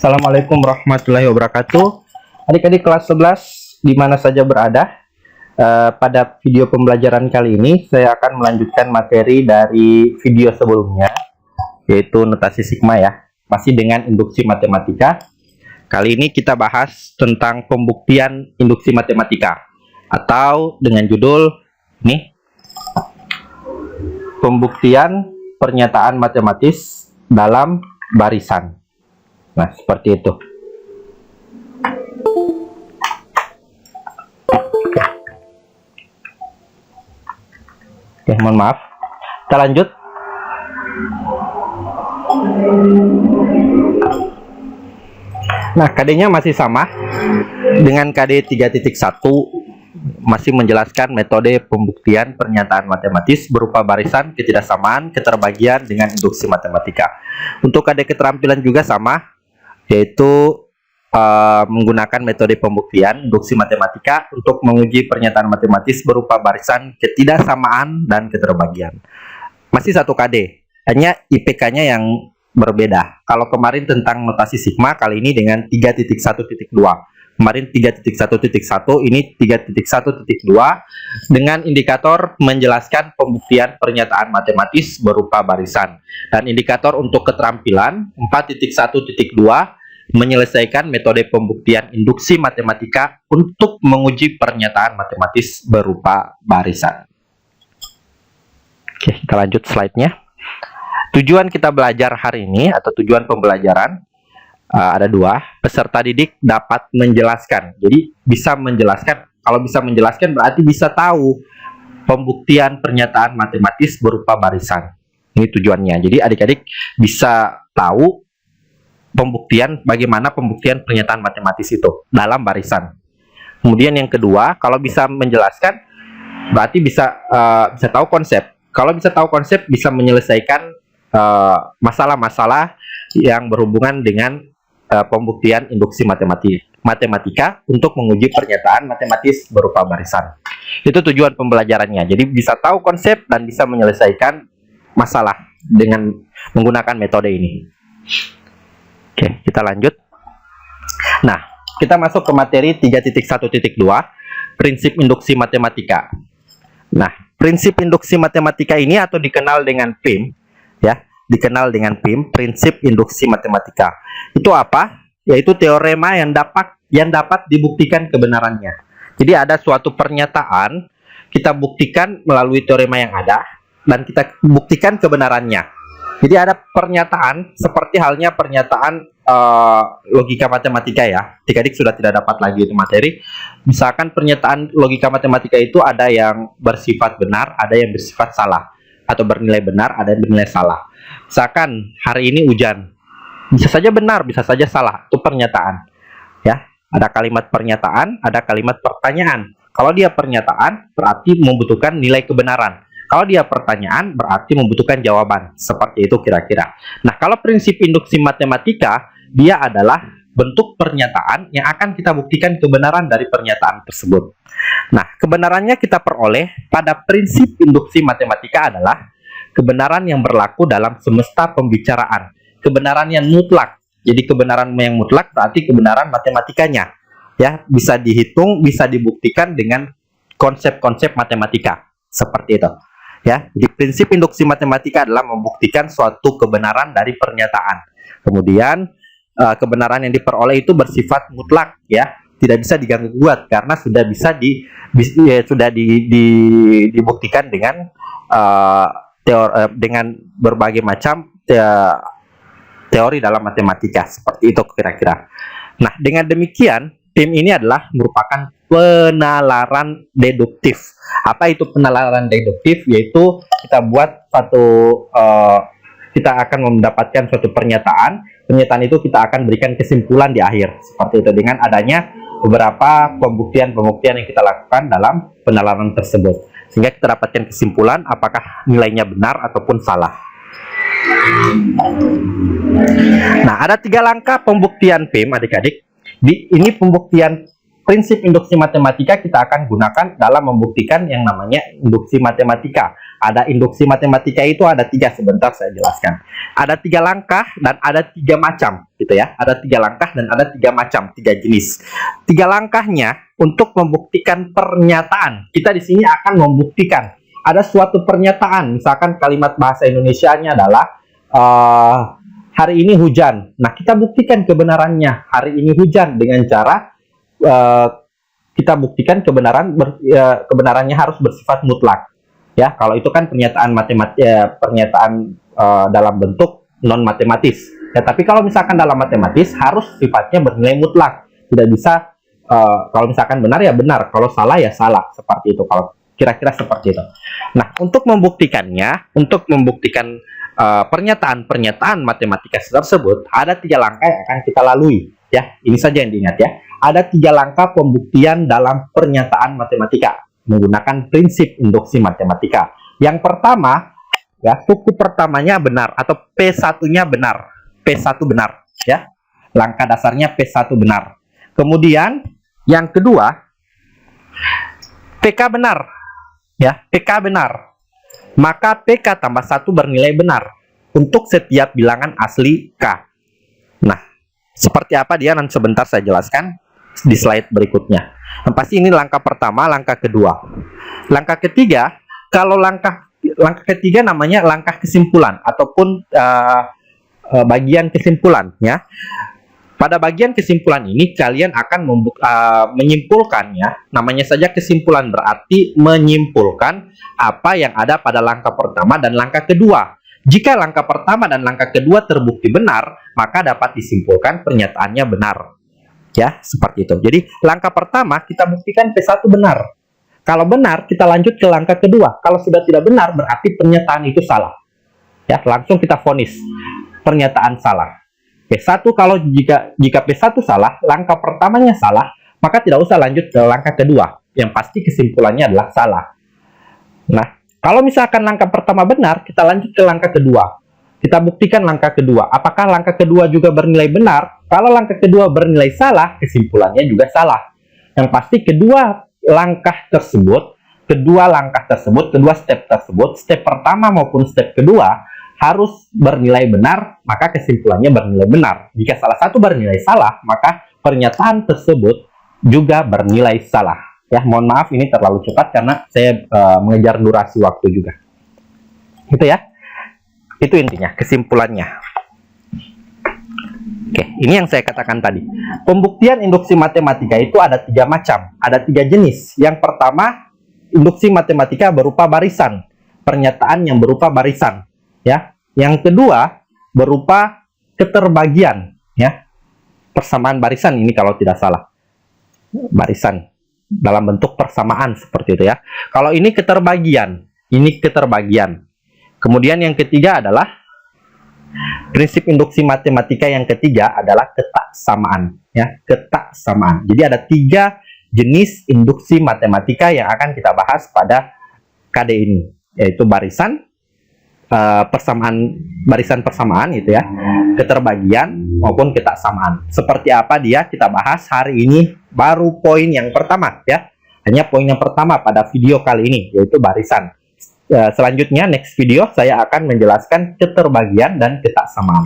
Assalamualaikum warahmatullahi wabarakatuh. Adik-adik kelas 11 di mana saja berada, pada video pembelajaran kali ini saya akan melanjutkan materi dari video sebelumnya, yaitu notasi sigma ya, masih dengan induksi matematika. Kali ini kita bahas tentang pembuktian induksi matematika, atau dengan judul nih, pembuktian pernyataan matematis dalam barisan. Nah, seperti itu. Oke, mohon maaf. Kita lanjut. Nah, KD-nya masih sama dengan KD 3.1, masih menjelaskan metode pembuktian pernyataan matematis berupa barisan, ketidaksamaan, keterbagian dengan induksi matematika. Untuk KD keterampilan juga sama, yaitu menggunakan metode pembuktian induksi matematika untuk menguji pernyataan matematis berupa barisan, ketidaksamaan, dan keterbagian. Masih satu KD, hanya IPK-nya yang berbeda. Kalau kemarin tentang notasi sigma, kali ini dengan 3.1.2. Kemarin 3.1.1, ini 3.1.2 dengan indikator menjelaskan pembuktian pernyataan matematis berupa barisan. Dan indikator untuk keterampilan 4.1.2 menyelesaikan metode pembuktian induksi matematika untuk menguji pernyataan matematis berupa barisan. Oke, kita lanjut slide-nya. Tujuan kita belajar hari ini atau tujuan pembelajaran ada dua. Peserta didik dapat menjelaskan. Jadi bisa menjelaskan. Kalau bisa menjelaskan berarti bisa tahu pembuktian pernyataan matematis berupa barisan. Ini tujuannya. Jadi adik-adik bisa tahu pembuktian, bagaimana pembuktian pernyataan matematis itu dalam barisan. Kemudian yang kedua, kalau bisa menjelaskan berarti bisa tahu konsep. Kalau bisa tahu konsep, bisa menyelesaikan masalah-masalah yang berhubungan dengan pembuktian induksi matematika untuk menguji pernyataan matematis berupa barisan. Itu tujuan pembelajarannya. Jadi bisa tahu konsep dan bisa menyelesaikan masalah dengan menggunakan metode ini. Oke, kita lanjut. Nah, kita masuk ke materi 3.1.2, prinsip induksi matematika. Nah, prinsip induksi matematika ini atau dikenal dengan PIM, ya, dikenal dengan PIM, prinsip induksi matematika. Itu apa? Yaitu teorema yang dapat dibuktikan kebenarannya. Jadi ada suatu pernyataan, kita buktikan melalui teorema yang ada dan kita buktikan kebenarannya. Jadi ada pernyataan seperti halnya pernyataan logika matematika ya. Adik-adik sudah tidak dapat lagi itu materi. Misalkan pernyataan logika matematika itu ada yang bersifat benar, ada yang bersifat salah, atau bernilai benar, ada yang bernilai salah. Misalkan hari ini hujan, bisa saja benar, bisa saja salah. Itu pernyataan. Ya, ada kalimat pernyataan, ada kalimat pertanyaan. Kalau dia pernyataan, berarti membutuhkan nilai kebenaran. Kalau dia pertanyaan, berarti membutuhkan jawaban. Seperti itu kira-kira. Nah, kalau prinsip induksi matematika, dia adalah bentuk pernyataan yang akan kita buktikan kebenaran dari pernyataan tersebut. Nah, kebenarannya kita peroleh pada prinsip induksi matematika adalah kebenaran yang berlaku dalam semesta pembicaraan. Kebenaran yang mutlak. Jadi kebenaran yang mutlak berarti kebenaran matematikanya. Ya, bisa dihitung, bisa dibuktikan dengan konsep-konsep matematika. Seperti itu. Ya, jadi prinsip induksi matematika adalah membuktikan suatu kebenaran dari pernyataan. Kemudian kebenaran yang diperoleh itu bersifat mutlak, ya, tidak bisa diganggu gugat karena sudah bisa dibuktikan dengan dengan berbagai macam teori dalam matematika. Seperti itu kira-kira. Nah, dengan demikian PIM ini adalah merupakan penalaran deduktif. Apa itu penalaran deduktif? Yaitu kita buat kita akan mendapatkan suatu pernyataan. Pernyataan itu kita akan berikan kesimpulan di akhir. Seperti itu dengan adanya beberapa pembuktian-pembuktian yang kita lakukan dalam penalaran tersebut. Sehingga kita dapatkan kesimpulan apakah nilainya benar ataupun salah. Nah, ada 3 langkah pembuktian PIM adik-adik. Ini pembuktian prinsip induksi matematika kita akan gunakan dalam membuktikan yang namanya induksi matematika Ada induksi matematika itu ada 3, sebentar saya jelaskan. Ada 3 langkah dan ada 3 macam, gitu ya. Ada 3 langkah dan ada 3 macam, 3 jenis. 3 langkahnya untuk membuktikan pernyataan. Kita di sini akan membuktikan ada suatu pernyataan, misalkan kalimat bahasa Indonesianya adalah hari ini hujan. Nah, kita buktikan kebenarannya hari ini hujan dengan cara kita buktikan kebenarannya harus bersifat mutlak. Ya, kalau itu kan pernyataan pernyataan dalam bentuk non matematis. Ya, tapi kalau misalkan dalam matematis harus sifatnya bernilai mutlak. Tidak bisa kalau misalkan benar ya benar, kalau salah ya salah, seperti itu. Kalau kira-kira seperti itu. Nah, untuk membuktikan pernyataan matematika tersebut, ada 3 langkah yang akan kita lalui. Ya, ini saja yang diingat ya. Ada 3 langkah pembuktian dalam pernyataan matematika menggunakan prinsip induksi matematika. Yang pertama, ya, suku pertamanya benar atau P1-nya benar. P1 benar, ya. Langkah dasarnya P1 benar. Kemudian yang kedua, PK benar. Ya, PK benar. Maka PK tambah 1 bernilai benar untuk setiap bilangan asli K. Nah, seperti apa dia nanti sebentar saya jelaskan di slide berikutnya. Nah, pasti ini langkah pertama, langkah kedua. Langkah ketiga, kalau langkah ketiga namanya langkah kesimpulan ataupun bagian kesimpulan, ya. Pada bagian kesimpulan ini kalian akan menyimpulkannya, namanya saja kesimpulan, berarti menyimpulkan apa yang ada pada langkah pertama dan langkah kedua. Jika langkah pertama dan langkah kedua terbukti benar, maka dapat disimpulkan pernyataannya benar. Ya, seperti itu. Jadi, langkah pertama kita buktikan P1 benar. Kalau benar, kita lanjut ke langkah kedua. Kalau sudah tidak benar, berarti pernyataan itu salah. Ya, langsung kita vonis pernyataan salah. P1 kalau jika P1 salah, langkah pertamanya salah, maka tidak usah lanjut ke langkah kedua. Yang pasti kesimpulannya adalah salah. Nah, kalau misalkan langkah pertama benar, kita lanjut ke langkah kedua. Kita buktikan langkah kedua. Apakah langkah kedua juga bernilai benar? Kalau langkah kedua bernilai salah, kesimpulannya juga salah. Yang pasti kedua step tersebut, step pertama maupun step kedua, harus bernilai benar, maka kesimpulannya bernilai benar. Jika salah satu bernilai salah, maka pernyataan tersebut juga bernilai salah. Ya, mohon maaf ini terlalu cepat karena saya mengejar durasi waktu juga. Gitu ya. Itu intinya, kesimpulannya. Oke, ini yang saya katakan tadi. Pembuktian induksi matematika itu ada 3 macam, ada 3 jenis. Yang pertama, induksi matematika berupa barisan, pernyataan yang berupa barisan, ya. Yang kedua, berupa keterbagian, ya. Persamaan barisan ini kalau tidak salah. Barisan dalam bentuk persamaan seperti itu ya. Kalau ini keterbagian, ini keterbagian. Kemudian yang ketiga adalah prinsip induksi matematika yang ketiga adalah ketaksamaan, ya, ketaksamaan. Jadi ada 3 jenis induksi matematika yang akan kita bahas pada KD ini, yaitu barisan persamaan gitu ya, keterbagian maupun ketaksamaan. Seperti apa dia kita bahas hari ini, baru poin yang pertama ya. Hanya poin yang pertama pada video kali ini, yaitu barisan. Selanjutnya next video saya akan menjelaskan keterbagian dan ketaksamaan.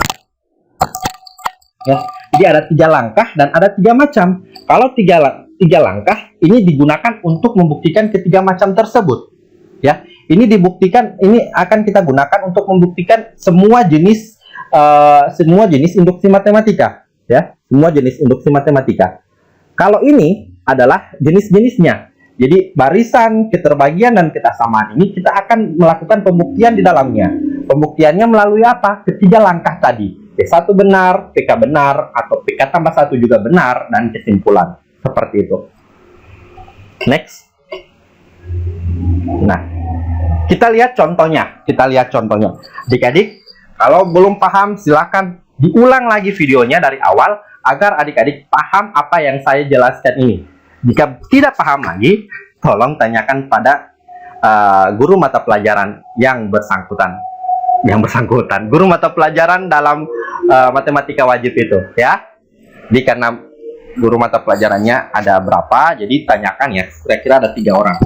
Ya, jadi ada 3 langkah dan ada 3 macam. Kalau 3 langkah ini digunakan untuk membuktikan ketiga macam tersebut. Ya, ini dibuktikan, ini akan kita gunakan untuk membuktikan semua jenis induksi matematika. Ya, semua jenis induksi matematika. Kalau ini adalah jenis-jenisnya. Jadi barisan, keterbagian, dan ketaksamaan ini kita akan melakukan pembuktian di dalamnya. Pembuktiannya melalui apa? Ketiga langkah tadi. P1 benar, PK benar, atau PK tambah 1 juga benar, dan kesimpulan. Seperti itu. Next. Nah, kita lihat contohnya. Adik-adik, kalau belum paham, silakan diulang lagi videonya dari awal, agar adik-adik paham apa yang saya jelaskan ini. Jika tidak paham lagi, tolong tanyakan pada guru mata pelajaran yang bersangkutan. Guru mata pelajaran dalam matematika wajib itu, ya. Jadi karena guru mata pelajarannya ada berapa, jadi tanyakan ya. Kira-kira ada 3 orang.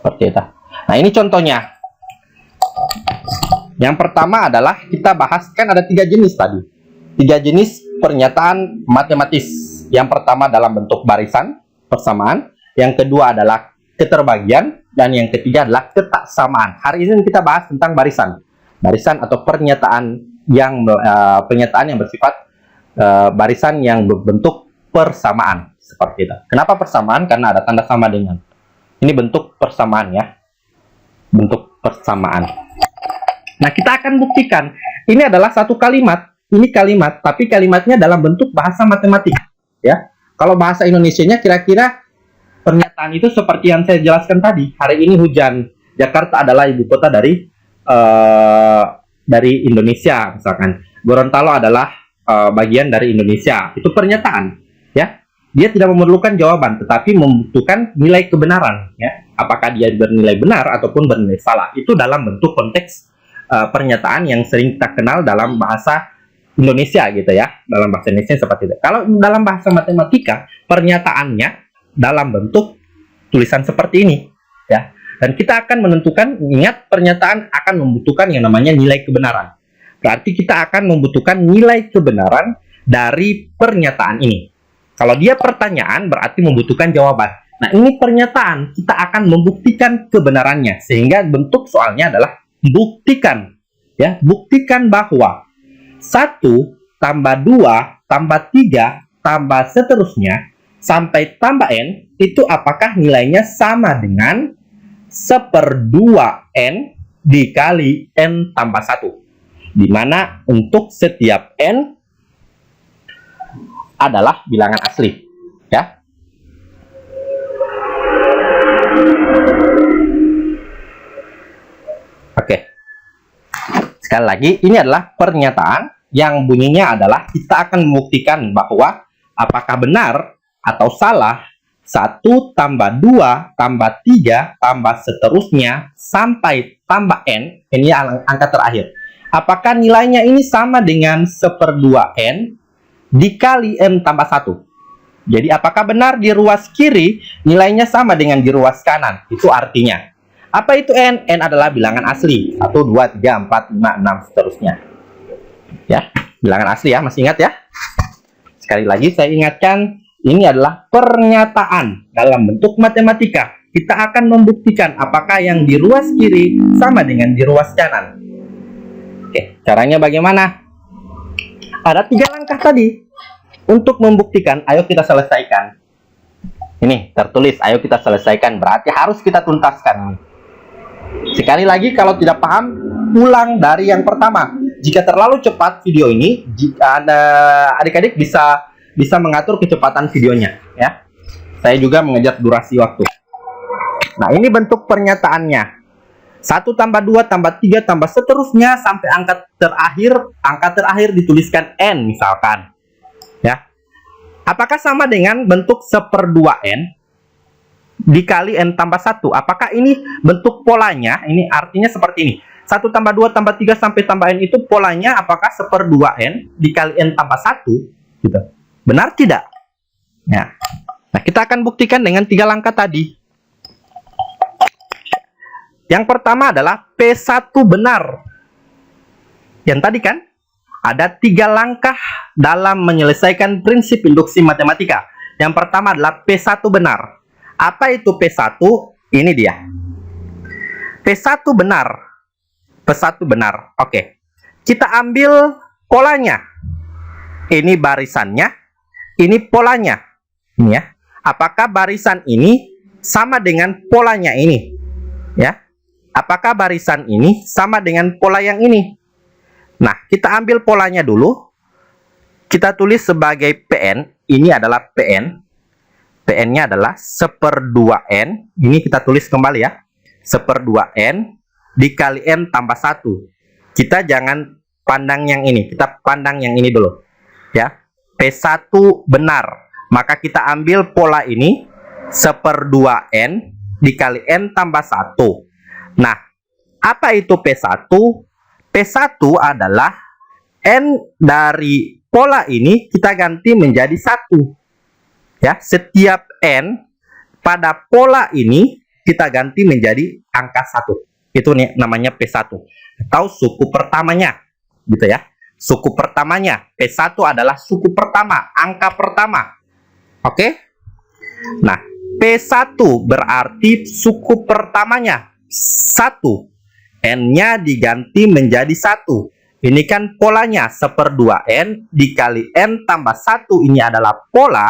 Seperti itu. Nah, ini contohnya. Yang pertama adalah kita bahas, kan ada 3 jenis tadi. 3 jenis pernyataan matematis. Yang pertama dalam bentuk barisan, persamaan. Yang kedua adalah keterbagian. Dan yang ketiga adalah ketaksamaan. Hari ini kita bahas tentang barisan. Barisan atau pernyataan yang bersifat barisan yang berbentuk persamaan. Seperti itu. Kenapa persamaan? Karena ada tanda sama dengan. Ini bentuk persamaan ya. Bentuk persamaan. Nah, kita akan buktikan. Ini adalah satu kalimat. Ini kalimat, tapi kalimatnya dalam bentuk bahasa matematik. Ya, kalau bahasa Indonesianya kira-kira pernyataan itu seperti yang saya jelaskan tadi. Hari ini hujan. Jakarta adalah ibu kota dari Indonesia, misalkan. Gorontalo adalah bagian dari Indonesia. Itu pernyataan. Ya, dia tidak memerlukan jawaban, tetapi membutuhkan nilai kebenaran. Ya, apakah dia bernilai benar ataupun bernilai salah. Itu dalam bentuk konteks pernyataan yang sering kita kenal dalam bahasa Indonesia gitu ya. Dalam bahasa Indonesia seperti itu. Kalau dalam bahasa matematika, pernyataannya dalam bentuk tulisan seperti ini ya. Dan kita akan menentukan, ingat, pernyataan akan membutuhkan yang namanya nilai kebenaran. Berarti kita akan membutuhkan nilai kebenaran dari pernyataan ini. Kalau dia pertanyaan berarti membutuhkan jawaban. Nah, ini pernyataan, kita akan membuktikan kebenarannya. Sehingga bentuk soalnya adalah buktikan, ya, buktikan bahwa 1 tambah 2 tambah 3 tambah seterusnya sampai tambah n itu apakah nilainya sama dengan 1/2 n dikali n tambah 1, dimana untuk setiap n adalah bilangan asli ya. Oke. Sekali lagi, ini adalah pernyataan yang bunyinya adalah kita akan membuktikan bahwa apakah benar atau salah 1 tambah 2 tambah 3 tambah seterusnya sampai tambah n, ini angka terakhir. Apakah nilainya ini sama dengan 1/2 n dikali n tambah 1. Jadi apakah benar di ruas kiri nilainya sama dengan di ruas kanan? Itu artinya. Apa itu n? N adalah bilangan asli. 1, 2, 3, 4, 5, 6, seterusnya. Ya, bilangan asli ya, masih ingat ya? Sekali lagi saya ingatkan, ini adalah pernyataan dalam bentuk matematika. Kita akan membuktikan apakah yang di ruas kiri sama dengan di ruas kanan. Oke, caranya bagaimana? Ada 3 langkah tadi. Untuk membuktikan, ayo kita selesaikan. Ini tertulis, ayo kita selesaikan. Berarti harus kita tuntaskan. Sekali lagi, kalau tidak paham, ulang dari yang pertama. Jika terlalu cepat video ini, jika ada adik-adik bisa mengatur kecepatan videonya, ya. Saya juga mengejar durasi waktu. Nah, ini bentuk pernyataannya. 1 tambah 2 tambah 3 tambah seterusnya sampai angka terakhir dituliskan n misalkan. Ya. Apakah sama dengan bentuk 1/2 n dikali n tambah 1? Apakah ini bentuk polanya? Ini artinya seperti ini. 1 tambah 2 tambah 3 sampai tambah n itu polanya apakah 1/2 n dikali n tambah 1? Gitu. Benar tidak? Ya. Nah, kita akan buktikan dengan 3 langkah tadi. Yang pertama adalah P1 benar. Yang tadi kan ada 3 langkah dalam menyelesaikan prinsip induksi matematika. Yang pertama adalah P1 benar. Apa itu P1? Ini dia. P1 benar. P1 benar. Oke. Kita ambil polanya. Ini barisannya. Ini polanya. Ini ya. Apakah barisan ini sama dengan polanya ini? Ya. Apakah barisan ini sama dengan pola yang ini? Nah, kita ambil polanya dulu. Kita tulis sebagai PN. Ini adalah PN. PN-nya adalah 1/2n. Ini kita tulis kembali ya. 1/2n dikali n tambah 1. Kita jangan pandang yang ini. Kita pandang yang ini dulu. Ya. P1 benar. Maka kita ambil pola ini. 1/2n dikali n tambah 1. Nah, apa itu P1? P1 adalah n dari pola ini kita ganti menjadi 1. Ya, setiap n pada pola ini kita ganti menjadi angka 1. Itu nih namanya P1 atau suku pertamanya, gitu ya. Suku pertamanya, P1 adalah suku pertama, angka pertama. Oke? Nah, P1 berarti suku pertamanya 1. N-nya diganti menjadi 1. Ini kan polanya 1/2 N dikali N tambah 1. Ini adalah pola.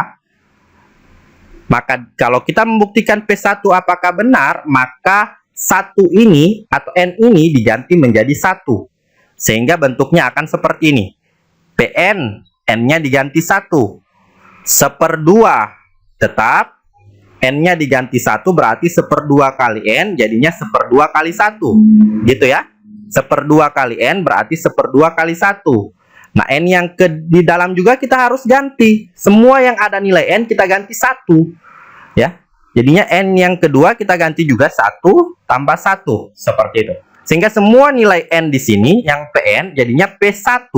Maka kalau kita membuktikan P1 apakah benar, maka 1 ini atau N ini diganti menjadi 1. Sehingga bentuknya akan seperti ini. Pn, N-nya diganti 1. 1/2. Tetap N-nya diganti 1 berarti 1/2 kali N jadinya 1/2 kali 1. Gitu ya. 1/2 kali N berarti 1/2 kali 1. Nah, N yang di dalam juga kita harus ganti. Semua yang ada nilai N kita ganti 1. Ya. Jadinya N yang kedua kita ganti juga 1 tambah 1. Seperti itu. Sehingga semua nilai N di sini yang Pn jadinya P1.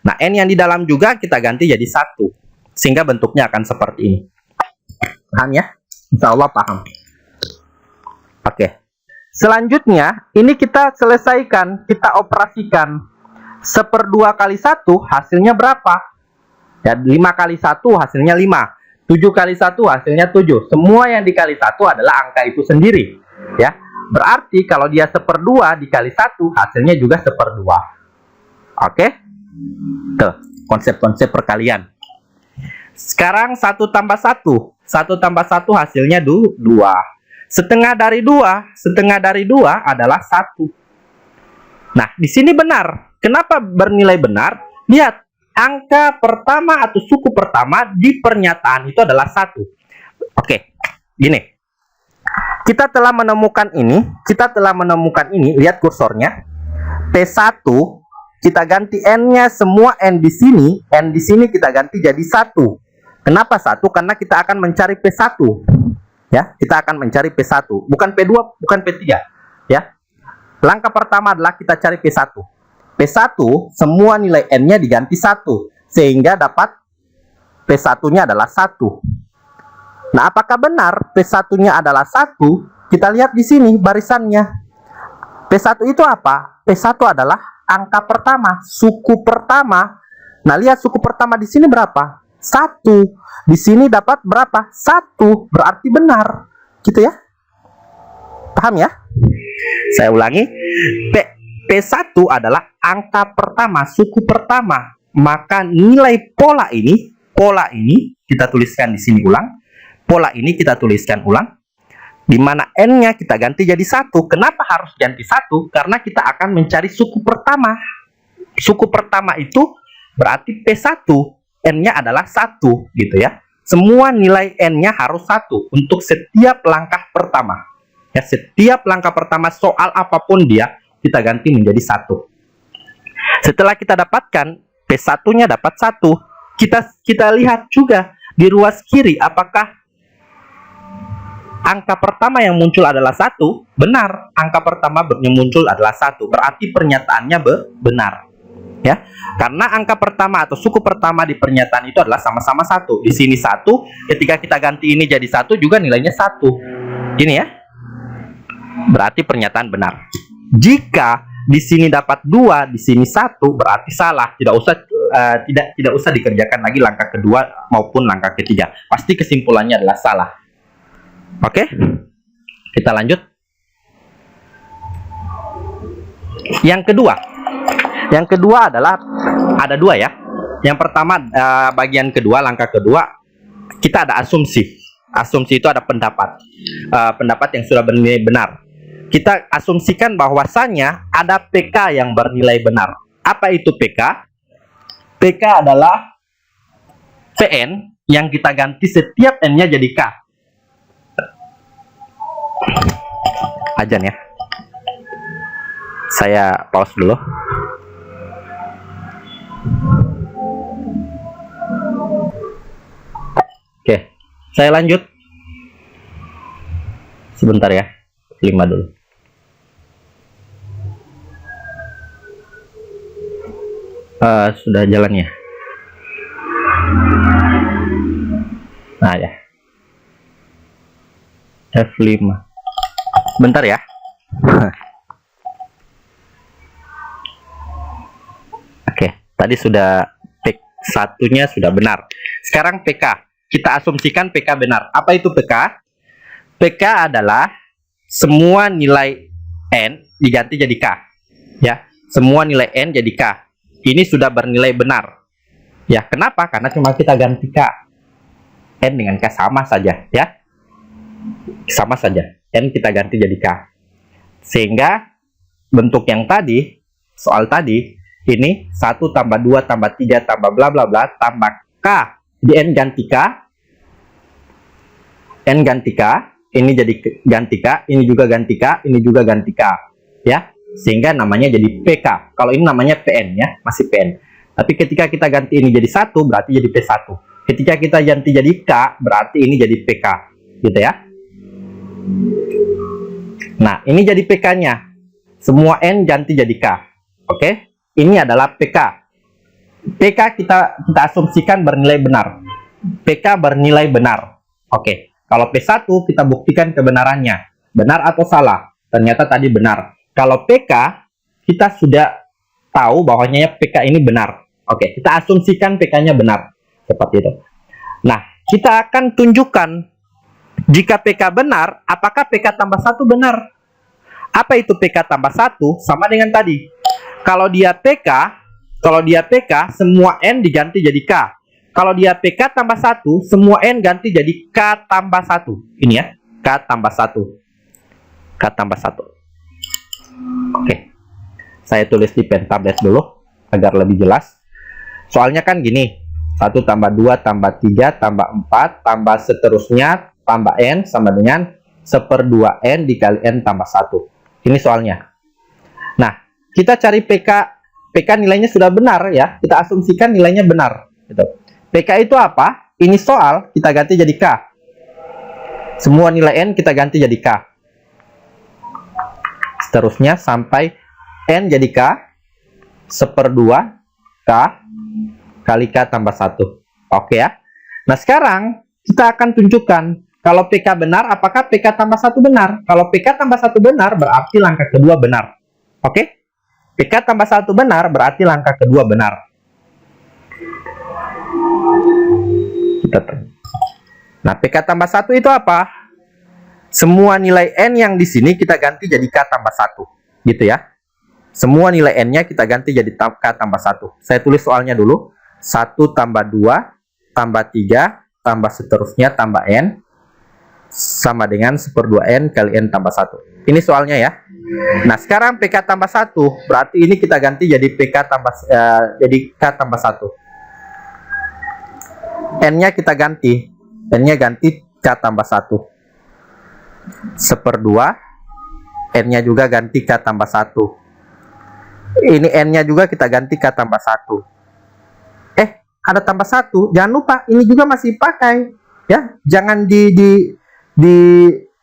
Nah, N yang di dalam juga kita ganti jadi 1. Sehingga bentuknya akan seperti ini. Paham ya? Insya Allah paham. Oke. Selanjutnya, ini kita selesaikan, kita operasikan. 1/2 kali 1 hasilnya berapa? Ya, 5 kali 1 hasilnya 5. 7 kali 1 hasilnya 7. Semua yang dikali 1 adalah angka itu sendiri. Ya. Berarti kalau dia 1/2 dikali 1 hasilnya juga 1/2. Oke? Tuh, konsep-konsep perkalian. Sekarang 1 tambah 1. 1 tambah 1 hasilnya 2. Setengah dari 2 adalah 1. Nah, di sini benar. Kenapa bernilai benar? Lihat, angka pertama atau suku pertama di pernyataan itu adalah 1. Oke, gini. Kita telah menemukan ini, lihat kursornya. P1 kita ganti N-nya, semua N di sini kita ganti jadi 1. Kenapa 1? Karena kita akan mencari P1. Ya, kita akan mencari P1, bukan P2, bukan P3, ya. Langkah pertama adalah kita cari P1. P1 semua nilai N-nya diganti 1 sehingga dapat P1-nya adalah 1. Nah, apakah benar P1-nya adalah 1? Kita lihat di sini barisannya. P1 itu apa? P1 adalah angka pertama, suku pertama. Nah, lihat suku pertama di sini berapa? 1. Di sini dapat berapa? 1. Berarti benar. Gitu ya? Paham ya? Saya ulangi. P1 adalah angka pertama, suku pertama. Maka nilai pola ini kita tuliskan di sini ulang. Pola ini kita tuliskan ulang, di mana N-nya kita ganti jadi 1. Kenapa harus ganti 1? Karena kita akan mencari suku pertama. Suku pertama itu berarti P1, N-nya adalah 1, gitu ya. Semua nilai N-nya harus 1 untuk setiap langkah pertama. Ya, setiap langkah pertama soal apapun dia, kita ganti menjadi 1. Setelah kita dapatkan P1-nya dapat 1, kita lihat juga di ruas kiri apakah angka pertama yang muncul adalah 1. Benar, angka pertama yang muncul adalah 1. Berarti pernyataannya benar. Ya, karena angka pertama atau suku pertama di pernyataan itu adalah sama-sama 1. Di sini 1, ketika kita ganti ini jadi 1 juga nilainya 1. Ini ya. Berarti pernyataan benar. Jika di sini dapat 2, di sini 1, berarti salah. Tidak usah dikerjakan lagi langkah kedua maupun langkah ketiga. Pasti kesimpulannya adalah salah. Oke, kita lanjut. Yang kedua adalah ada 2 ya. Yang pertama bagian kedua, langkah kedua, kita ada asumsi. Asumsi itu ada pendapat. Pendapat yang sudah bernilai benar. Kita asumsikan bahwasanya ada PK yang bernilai benar. Apa itu PK? PK adalah Pn yang kita ganti setiap N-nya jadi K. Ajan ya. Saya pause dulu. Oke, saya lanjut. Sebentar ya. 5 dulu. Sudah jalan ya. Nah ya. F5. Bentar ya. Oke, tadi sudah P1-nya sudah benar. Sekarang PK. Kita asumsikan PK benar. Apa itu PK? PK adalah semua nilai N diganti jadi K. Ya, semua nilai N jadi K. Ini sudah bernilai benar. Ya, kenapa? Karena cuma kita ganti K. N dengan K sama saja, ya. Sama saja. N kita ganti jadi K. Sehingga bentuk yang tadi, soal tadi, ini 1 tambah 2 tambah 3 tambah bla bla bla tambah K. Jadi N ganti K. N ganti K. Ini jadi ganti K. Ini juga ganti K. Ini juga ganti K. Ya. Sehingga namanya jadi PK. Kalau ini namanya PN, ya. Masih PN. Tapi ketika kita ganti ini jadi 1, berarti jadi P1. Ketika kita ganti jadi K, berarti ini jadi PK. Gitu ya. Nah, ini jadi PK-nya. Semua N ganti jadi K. Oke? Ini adalah PK. PK kita asumsikan bernilai benar. PK bernilai benar. Oke. Kalau P1 kita buktikan kebenarannya. Benar atau salah? Ternyata tadi benar. Kalau PK, kita sudah tahu bahwanya PK ini benar. Oke, kita asumsikan PK-nya benar. Seperti itu. Nah, kita akan tunjukkan jika PK benar, apakah PK tambah 1 benar? Apa itu PK tambah 1? Sama dengan tadi. Kalau dia PK, semua N diganti jadi K. Kalau dia PK tambah 1, semua N ganti jadi K tambah 1. Ini ya, K tambah 1. K tambah 1. Oke. Saya tulis di pen tablet dulu, agar lebih jelas. Soalnya kan gini, 1 tambah 2 tambah 3 tambah 4 tambah seterusnya tambah N sama dengan 1/2 N dikali N tambah 1. Ini soalnya. Nah, kita cari PK. PK nilainya sudah benar ya. Kita asumsikan nilainya benar. Gitu. PK itu apa? Ini soal kita ganti jadi K. Semua nilai N kita ganti jadi K. Seterusnya sampai N jadi K. 1/2 K kali K tambah 1. Oke ya. Nah, sekarang kita akan tunjukkan kalau PK benar, apakah PK tambah 1 benar? Kalau PK tambah 1 benar, berarti langkah kedua benar. Oke? PK tambah 1 benar, berarti langkah kedua benar. Nah, PK tambah 1 itu apa? Semua nilai N yang di sini kita ganti jadi K tambah 1. Gitu ya. Semua nilai N-nya kita ganti jadi K tambah 1. Saya tulis soalnya dulu. 1 tambah 2 tambah 3 tambah seterusnya tambah N sama dengan 1/2 N kali N tambah 1. Ini soalnya ya. Nah, sekarang PK tambah 1 berarti ini kita ganti jadi PK tambah jadi K tambah 1. N-nya kita ganti. N-nya ganti K tambah 1. 1/2 N-nya juga ganti K tambah 1. Ini N-nya juga kita ganti K tambah 1. Ada tambah 1. Jangan lupa, ini juga masih pakai. Ya, jangan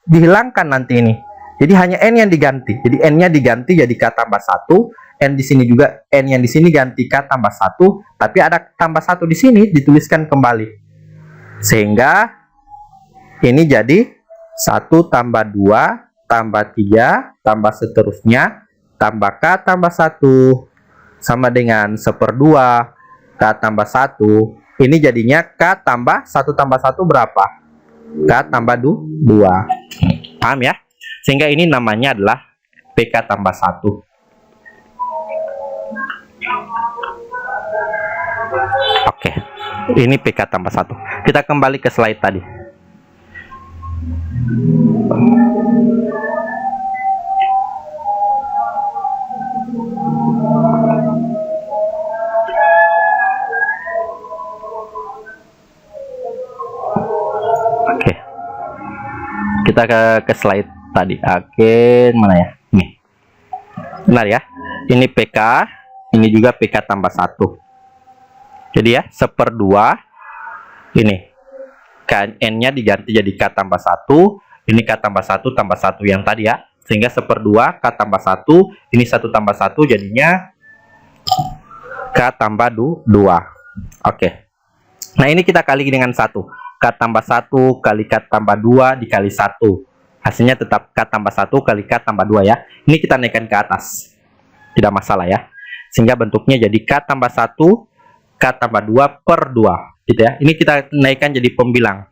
dihilangkan nanti ini. Jadi hanya N yang diganti. Jadi N-nya diganti jadi K tambah 1. N di sini juga, N yang di sini ganti K tambah 1. Tapi ada tambah 1 di sini, dituliskan kembali. Sehingga ini jadi 1 tambah 2 tambah 3 tambah seterusnya tambah K tambah 1 sama dengan 1/2 K tambah 1. Ini jadinya K tambah 1 tambah 1 berapa? K tambah 2. Paham ya? Sehingga ini namanya adalah PK tambah 1. Oke. Ini PK tambah 1. Kita kembali ke slide tadi. Kita ke slide tadi. Oke, mana ya? Ini. Benar ya? Ini PK, ini juga PK tambah 1. Jadi ya, 1/2 ini. N-nya diganti jadi K tambah 1, ini K tambah 1 tambah 1 yang tadi ya. Sehingga 1/2 K tambah 1, ini 1 tambah 1 jadinya K tambah 2. Oke. Nah, ini kita kali dengan 1. K tambah 1 kali K tambah 2 dikali 1. Hasilnya tetap K tambah 1 kali K tambah 2 ya. Ini kita naikkan ke atas. Tidak masalah ya. Sehingga bentuknya jadi K tambah 1, K tambah 2 per 2. Gitu ya. Ini kita naikkan jadi pembilang.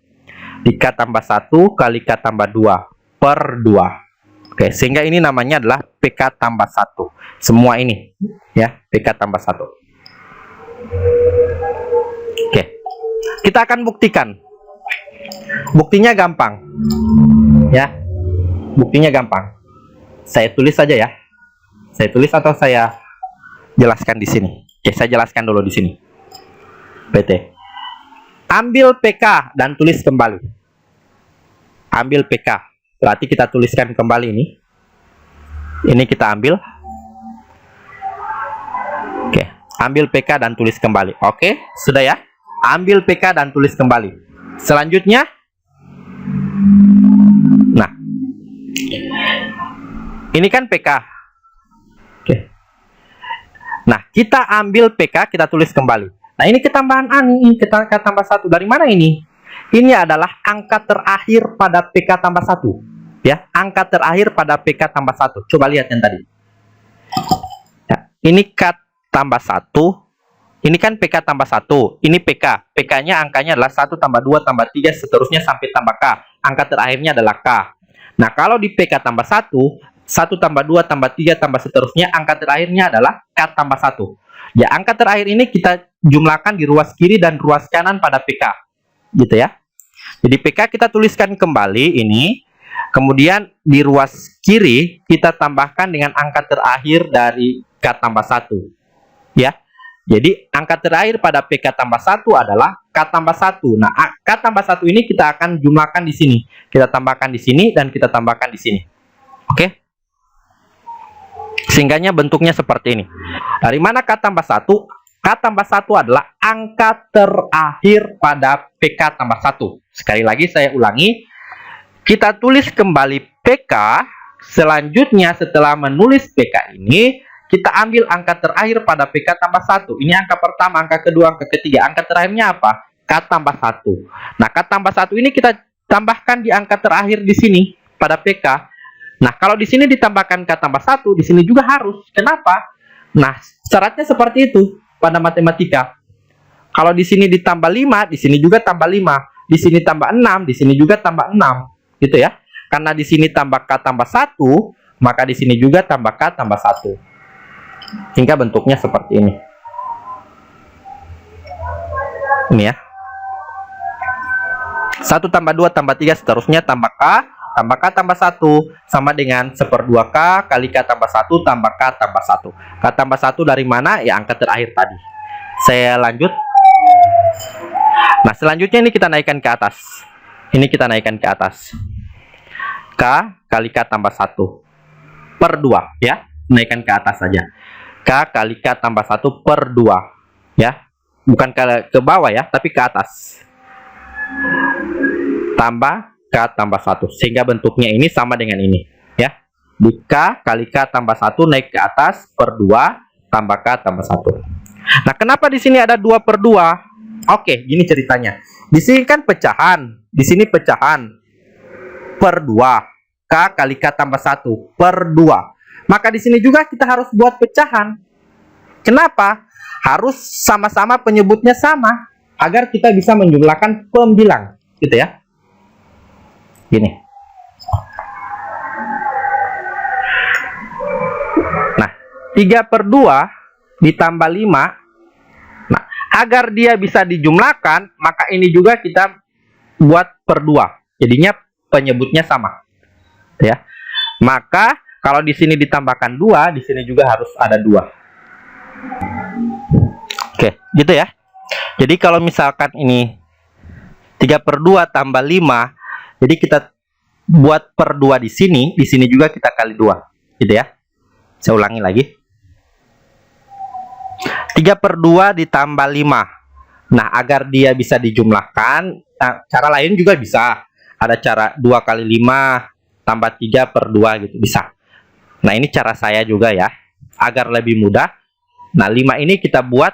Di K tambah 1 kali K tambah 2 per 2. Oke, sehingga ini namanya adalah PK tambah 1. Semua ini ya, PK tambah 1. Oke. Kita akan buktikan. Buktinya gampang. Ya. Buktinya gampang. Saya tulis saja ya. Saya tulis atau saya jelaskan di sini? Oke, saya jelaskan dulu di sini. PT. Ambil PK dan tulis kembali. Ambil PK. Berarti kita tuliskan kembali ini. Ini kita ambil. Oke, ambil PK dan tulis kembali. Oke, sudah ya. Ambil PK dan tulis kembali. Selanjutnya, nah, ini kan PK. Oke. Nah, kita ambil PK, kita tulis kembali. Nah, ini ketambahan A nih, kita tambah 1. Dari mana ini? Ini adalah angka terakhir pada PK tambah 1. Ya, angka terakhir pada PK tambah 1. Coba lihat yang tadi. Ya, ini K tambah 1. Ini kan PK tambah 1. Ini PK. PK-nya angkanya adalah 1 tambah 2 tambah 3 seterusnya sampai tambah K. Angka terakhirnya adalah K. Nah, kalau di PK tambah 1, 1 tambah 2 tambah 3 tambah seterusnya, angka terakhirnya adalah K tambah 1. Ya, angka terakhir ini kita jumlahkan di ruas kiri dan ruas kanan pada PK. Gitu ya. Jadi PK kita tuliskan kembali ini. Kemudian di ruas kiri kita tambahkan dengan angka terakhir dari K tambah 1. Ya. Jadi angka terakhir pada PK tambah 1 adalah K tambah 1. Nah, K tambah 1 ini kita akan jumlahkan di sini. Kita tambahkan di sini dan kita tambahkan di sini. Oke? Sehingganya bentuknya seperti ini. Dari mana K tambah 1? K tambah 1 adalah angka terakhir pada PK tambah 1. Sekali lagi saya ulangi. Kita tulis kembali PK. Selanjutnya setelah menulis PK ini, kita ambil angka terakhir pada PK tambah 1. Ini angka pertama, angka kedua, angka ketiga. Angka terakhirnya apa? K tambah 1. Nah, K tambah 1 ini kita tambahkan di angka terakhir di sini pada PK. Nah, kalau di sini ditambahkan K tambah 1, di sini juga harus. Kenapa? Nah, syaratnya seperti itu pada matematika. Kalau di sini ditambah 5, di sini juga tambah 5. Di sini tambah 6, di sini juga tambah 6. Gitu ya. Karena di sini tambah K tambah 1, maka di sini juga tambah K tambah 1. Hingga bentuknya seperti ini. Ini ya. 1 tambah 2 tambah 3 seterusnya tambah K tambah 1 sama dengan 1/2 K kali K tambah 1 tambah K tambah 1. K tambah 1 dari mana? Ya, angka terakhir tadi. Saya lanjut. Nah, selanjutnya ini kita naikkan ke atas. Ini kita naikkan ke atas. K kali K tambah 1 per 2 ya. Naikkan ke atas saja. K kali K tambah 1 per 2 ya. Bukan ke bawah ya, tapi ke atas. Tambah K tambah 1. Sehingga bentuknya ini sama dengan ini ya. Di K kali K tambah 1 naik ke atas per 2 tambah K tambah 1. Nah, kenapa di sini ada 2 per 2? Oke, gini ceritanya. Di sini kan pecahan. Di sini pecahan per 2. K kali K tambah 1 per 2. Maka di sini juga kita harus buat pecahan. Kenapa? Harus sama-sama penyebutnya sama agar kita bisa menjumlahkan pembilang. Gitu ya. Gini. Nah, 3 per 2 ditambah 5. Nah, agar dia bisa dijumlahkan, maka ini juga kita buat per 2. Jadinya penyebutnya sama. Ya. Maka kalau di sini ditambahkan 2, di sini juga harus ada 2. Oke, gitu ya. Jadi kalau misalkan ini 3 per 2 tambah 5, jadi kita buat per 2 di sini juga kita kali 2. Gitu ya. Saya ulangi lagi. 3 per 2 ditambah 5. Nah, agar dia bisa dijumlahkan, cara lain juga bisa. Ada cara 2 kali 5 tambah 3 per 2 gitu, bisa. Nah, ini cara saya juga ya. Agar lebih mudah. Nah, 5 ini kita buat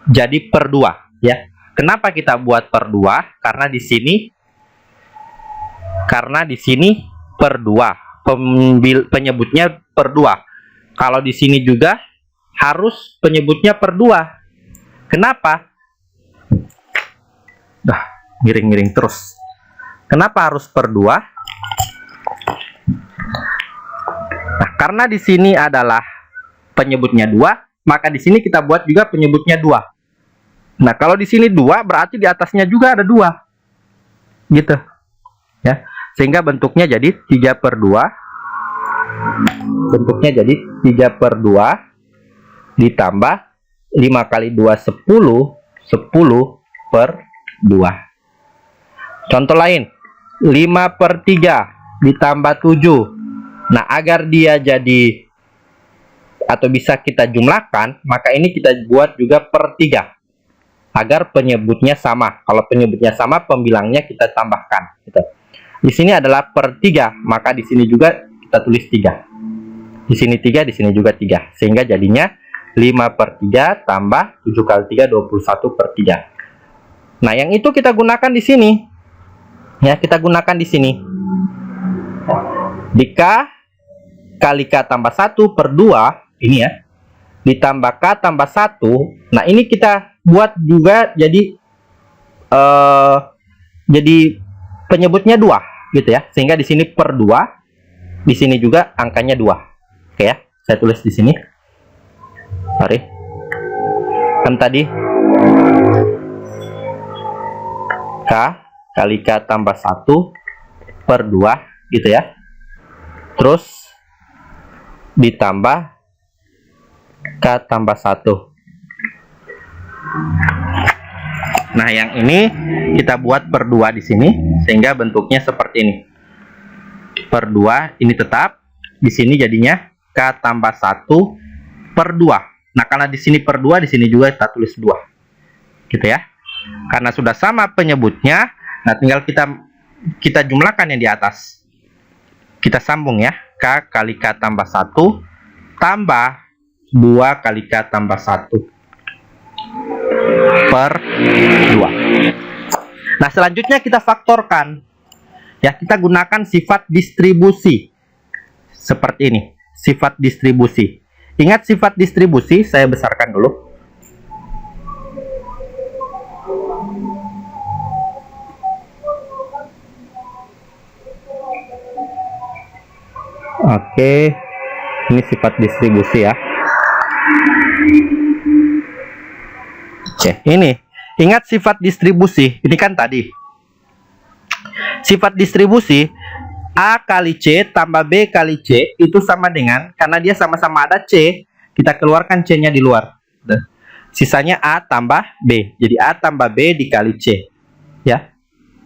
jadi per 2 ya. Kenapa kita buat per 2? Karena di sini per 2. Penyebutnya per 2. Kalau di sini juga harus penyebutnya per 2. Kenapa? Dah, miring-miring terus. Kenapa harus per 2? Nah, karena di sini adalah penyebutnya 2, maka di sini kita buat juga penyebutnya 2. Nah, kalau di sini 2, berarti di atasnya juga ada 2. Gitu. Ya. Sehingga bentuknya jadi 3 per 2. Bentuknya jadi 3 per 2 ditambah 5 kali 2 10, 10 per 2. Contoh lain, 5 per 3 ditambah 7. Nah, agar dia jadi atau bisa kita jumlahkan, maka ini kita buat juga per 3 agar penyebutnya sama. Kalau penyebutnya sama, pembilangnya kita tambahkan gitu. Di sini adalah per 3, maka di sini juga kita tulis 3. Di sini 3, di sini juga 3. Sehingga jadinya 5 per 3 tambah 7 kali 3, 21 per 3. Nah, yang itu kita gunakan di sini. Ya, kita gunakan di sini. Di K kali K tambah 1 per 2, ini ya. Ditambah K tambah 1. Nah, ini kita buat juga jadi penyebutnya 2 gitu ya. Sehingga di sini per 2, di sini juga angkanya 2. Oke ya. Saya tulis di sini. Sorry. Kan tadi K kali K tambah 1 per 2 gitu ya. Terus ditambah K tambah 1. Nah, yang ini kita buat per 2 di sini sehingga bentuknya seperti ini. Per 2 ini tetap, di sini jadinya K tambah 1 per 2. Nah, karena di sini per 2, di sini juga kita tulis 2. Gitu ya. Karena sudah sama penyebutnya, nah tinggal kita jumlahkan yang di atas. Kita sambung ya. K kali K tambah 1 tambah 2 kali K tambah 1 per 2. Nah, selanjutnya kita faktorkan. Ya, kita gunakan sifat distribusi. Seperti ini, sifat distribusi. Ingat sifat distribusi, saya besarkan dulu. Oke, ini sifat distribusi ya. Oke, ini. Ingat sifat distribusi, ini kan tadi. Sifat distribusi, A kali C tambah B kali C itu sama dengan, karena dia sama-sama ada C, kita keluarkan C-nya di luar. Sisanya A tambah B. Jadi A tambah B dikali C. Ya,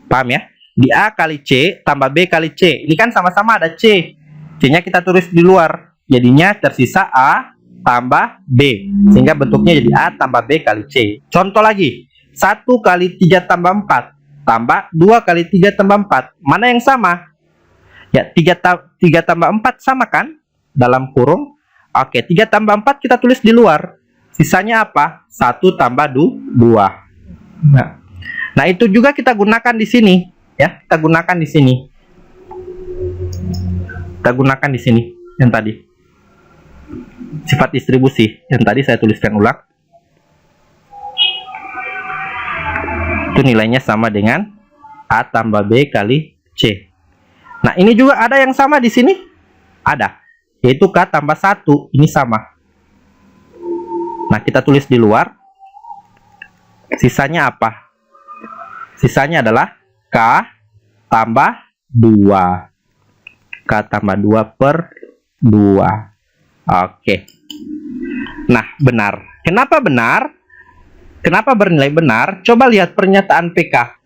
paham ya? Di A kali C tambah B kali C. Ini kan sama-sama ada C. C-nya kita tulis di luar. Jadinya tersisa A tambah B. Sehingga bentuknya jadi A tambah B kali C. Contoh lagi. 1 kali 3 tambah 4 tambah 2 kali 3 tambah 4. Mana yang sama? Ya, 3 tambah 4 sama kan? Dalam kurung. Oke, 3 tambah 4 kita tulis di luar. Sisanya apa? 1 tambah 2. Nah, itu juga kita gunakan di sini. Ya, kita gunakan di sini. Kita gunakan di sini yang tadi. Sifat distribusi yang tadi saya tuliskan ulang. Itu nilainya sama dengan A tambah B kali C. Nah, ini juga ada yang sama di sini. Ada. Yaitu K tambah 1. Ini sama. Nah, kita tulis di luar. Sisanya apa? Sisanya adalah K tambah 2. K tambah 2 per 2. Oke. Nah, benar. Kenapa benar? Kenapa bernilai benar? Coba lihat pernyataan PK.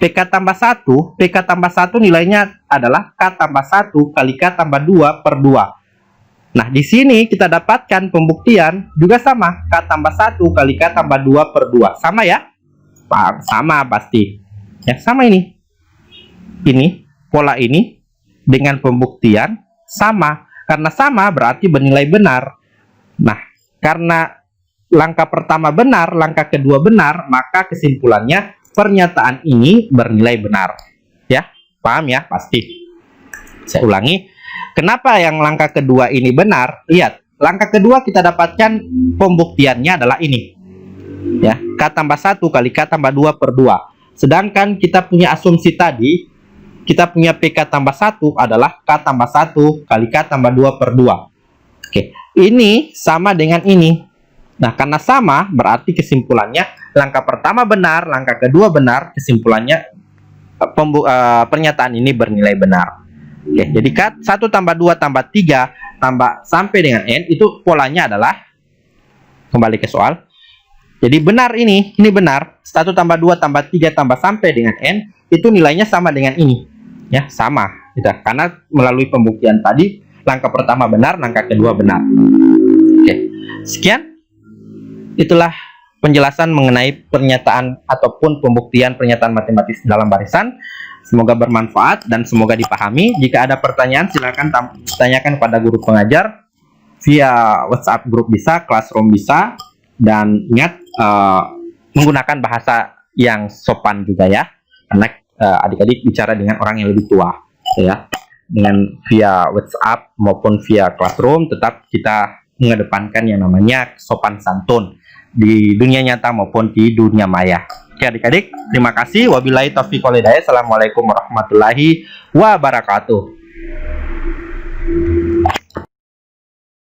PK tambah 1, PK tambah 1 nilainya adalah K tambah 1 kali K tambah 2 per 2. Nah, di sini kita dapatkan pembuktian juga sama. K tambah 1 kali K tambah 2 per 2. Sama ya? Sama pasti. Ya, sama ini. Ini, pola ini dengan pembuktian sama. Karena sama berarti bernilai benar. Nah, karena langkah pertama benar, langkah kedua benar, maka kesimpulannya pernyataan ini bernilai benar. Ya, paham ya? Pasti. Saya ulangi, kenapa yang langkah kedua ini benar? Lihat, langkah kedua kita dapatkan pembuktiannya adalah ini. Ya, K tambah 1 kali K tambah 2 per 2. Sedangkan kita punya asumsi tadi, kita punya PK tambah 1 adalah K tambah 1 kali K tambah 2 per 2. Oke, ini sama dengan ini. Nah, karena sama, berarti kesimpulannya langkah pertama benar, langkah kedua benar, kesimpulannya pernyataan ini bernilai benar. Oke, jadi 1 tambah 2 tambah 3 tambah sampai dengan N, itu polanya adalah, kembali ke soal, jadi benar ini benar, 1 tambah 2 tambah 3 tambah sampai dengan N, itu nilainya sama dengan ini. Ya, sama. Gitu. Karena melalui pembuktian tadi, langkah pertama benar, langkah kedua benar. Oke, sekian. Itulah penjelasan mengenai pernyataan ataupun pembuktian pernyataan matematis dalam barisan. Semoga bermanfaat dan semoga dipahami. Jika ada pertanyaan, silakan tanyakan kepada guru pengajar via WhatsApp grup bisa, Classroom bisa, dan ingat menggunakan bahasa yang sopan juga ya, karena adik-adik bicara dengan orang yang lebih tua, ya. Dengan via WhatsApp maupun via Classroom, tetap kita mengedepankan yang namanya sopan santun di dunia nyata maupun di dunia maya. Oke adik-adik, terima kasih. Wabillahi taufiq wal hidayah. Assalamualaikum warahmatullahi wabarakatuh.